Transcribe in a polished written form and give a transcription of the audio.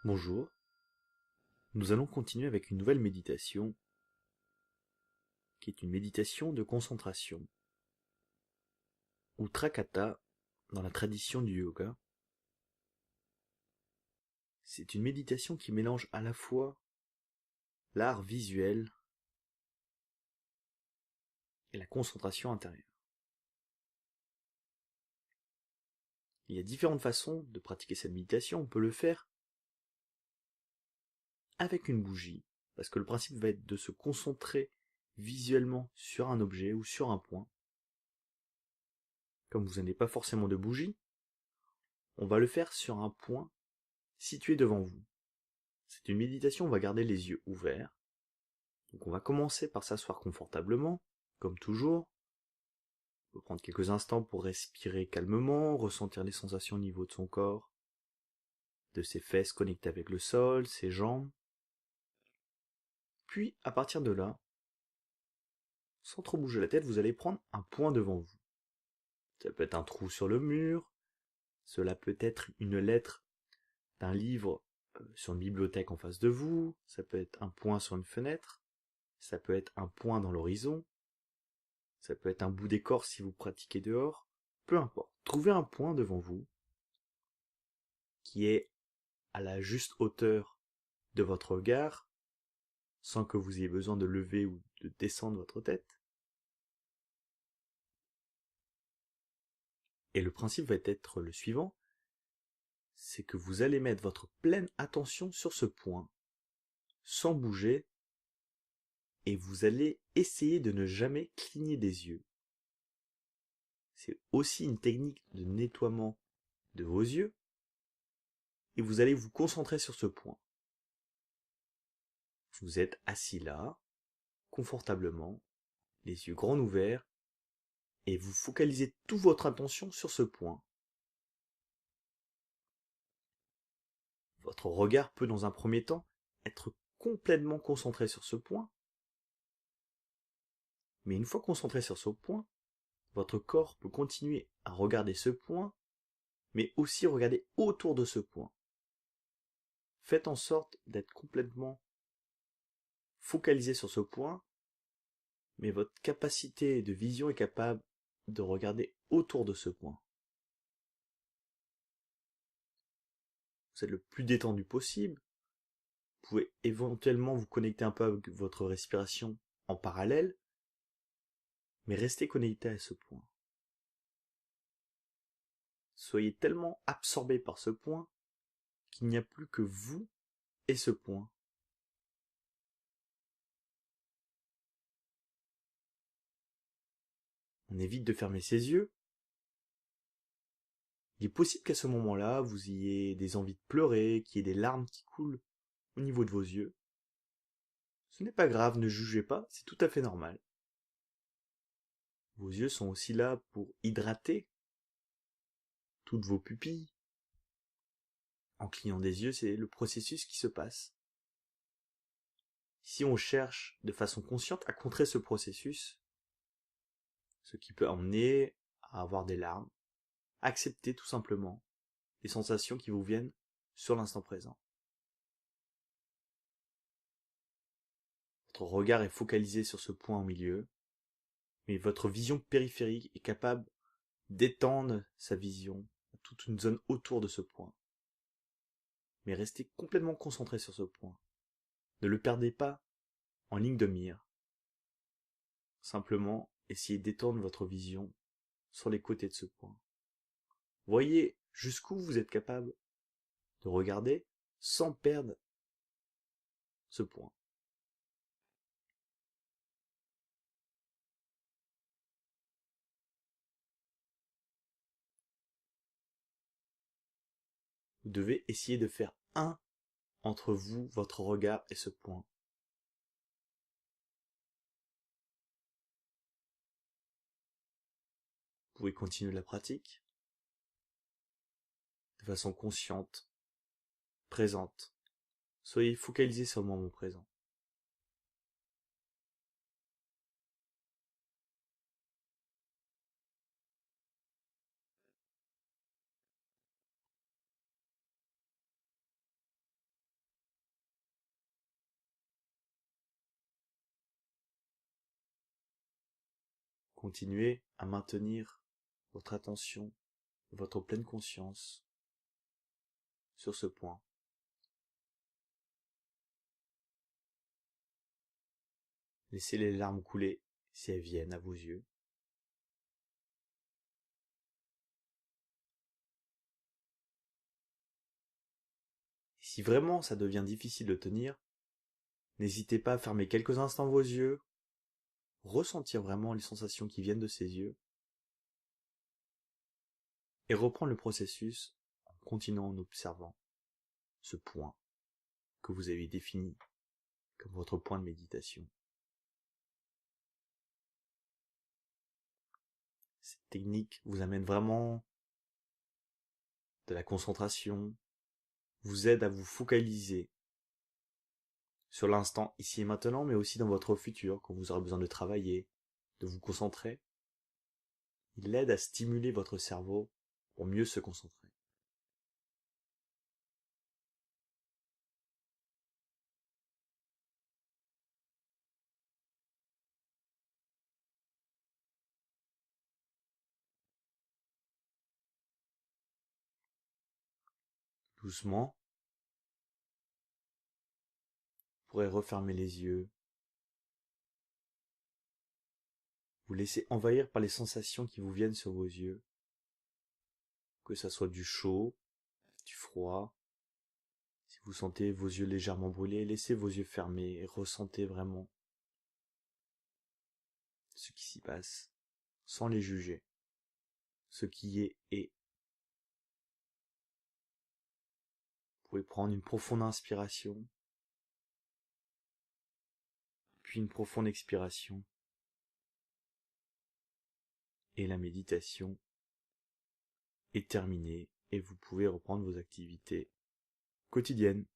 Bonjour, nous allons continuer avec une nouvelle méditation, qui est une méditation de concentration, ou Trakata dans la tradition du yoga. C'est une méditation qui mélange à la fois l'art visuel et la concentration intérieure. Il y a différentes façons de pratiquer cette méditation. On peut le faire avec une bougie, parce que le principe va être de se concentrer visuellement sur un objet ou sur un point. Comme vous n'avez pas forcément de bougie, on va le faire sur un point situé devant vous. C'est une méditation, on va garder les yeux ouverts. Donc on va commencer par s'asseoir confortablement, comme toujours. On peut prendre quelques instants pour respirer calmement, ressentir les sensations au niveau de son corps, de ses fesses connectées avec le sol, ses jambes. Puis, à partir de là, sans trop bouger la tête, vous allez prendre un point devant vous. Ça peut être un trou sur le mur, cela peut être une lettre d'un livre sur une bibliothèque en face de vous, ça peut être un point sur une fenêtre, ça peut être un point dans l'horizon, ça peut être un bout d'écorce si vous pratiquez dehors, peu importe. Trouvez un point devant vous qui est à la juste hauteur de votre regard, sans que vous ayez besoin de lever ou de descendre votre tête. Et le principe va être le suivant, c'est que vous allez mettre votre pleine attention sur ce point, sans bouger, et vous allez essayer de ne jamais cligner des yeux. C'est aussi une technique de nettoiement de vos yeux, et vous allez vous concentrer sur ce point. Vous êtes assis là, confortablement, les yeux grands ouverts, et vous focalisez toute votre attention sur ce point. Votre regard peut dans un premier temps être complètement concentré sur ce point, mais une fois concentré sur ce point, votre corps peut continuer à regarder ce point, mais aussi regarder autour de ce point. Faites en sorte d'être complètement focalisé sur ce point, mais votre capacité de vision est capable de regarder autour de ce point. Vous êtes le plus détendu possible. Vous pouvez éventuellement vous connecter un peu avec votre respiration en parallèle, mais restez connecté à ce point. Soyez tellement absorbé par ce point qu'il n'y a plus que vous et ce point. On évite de fermer ses yeux. Il est possible qu'à ce moment-là, vous ayez des envies de pleurer, qu'il y ait des larmes qui coulent au niveau de vos yeux. Ce n'est pas grave, ne jugez pas, c'est tout à fait normal. Vos yeux sont aussi là pour hydrater toutes vos pupilles. En clignant des yeux, c'est le processus qui se passe. Si on cherche de façon consciente à contrer ce processus, ce qui peut emmener à avoir des larmes, acceptez tout simplement les sensations qui vous viennent sur l'instant présent. Votre regard est focalisé sur ce point au milieu, mais votre vision périphérique est capable d'étendre sa vision à toute une zone autour de ce point. Mais restez complètement concentré sur ce point. Ne le perdez pas en ligne de mire. Simplement, essayez d'étendre votre vision sur les côtés de ce point. Voyez jusqu'où vous êtes capable de regarder sans perdre ce point. Vous devez essayer de faire un entre vous, votre regard et ce point. Vous pouvez continuer la pratique de façon consciente, présente. Soyez focalisé sur le moment présent. Continuez à maintenir votre attention, votre pleine conscience sur ce point. Laissez les larmes couler si elles viennent à vos yeux. Et si vraiment ça devient difficile de tenir, n'hésitez pas à fermer quelques instants vos yeux, ressentir vraiment les sensations qui viennent de ces yeux, et reprendre le processus en continuant en observant ce point que vous avez défini comme votre point de méditation. Cette technique vous amène vraiment de la concentration, vous aide à vous focaliser sur l'instant ici et maintenant, mais aussi dans votre futur, quand vous aurez besoin de travailler, de vous concentrer. Il aide à stimuler votre cerveau pour mieux se concentrer. Doucement, vous pourrez refermer les yeux, vous laisser envahir par les sensations qui vous viennent sur vos yeux, que ça soit du chaud, du froid. Si vous sentez vos yeux légèrement brûlés, laissez vos yeux fermés et ressentez vraiment ce qui s'y passe, sans les juger. Ce qui est est. Vous pouvez prendre une profonde inspiration, puis une profonde expiration, et la méditation est terminée, et vous pouvez reprendre vos activités quotidiennes.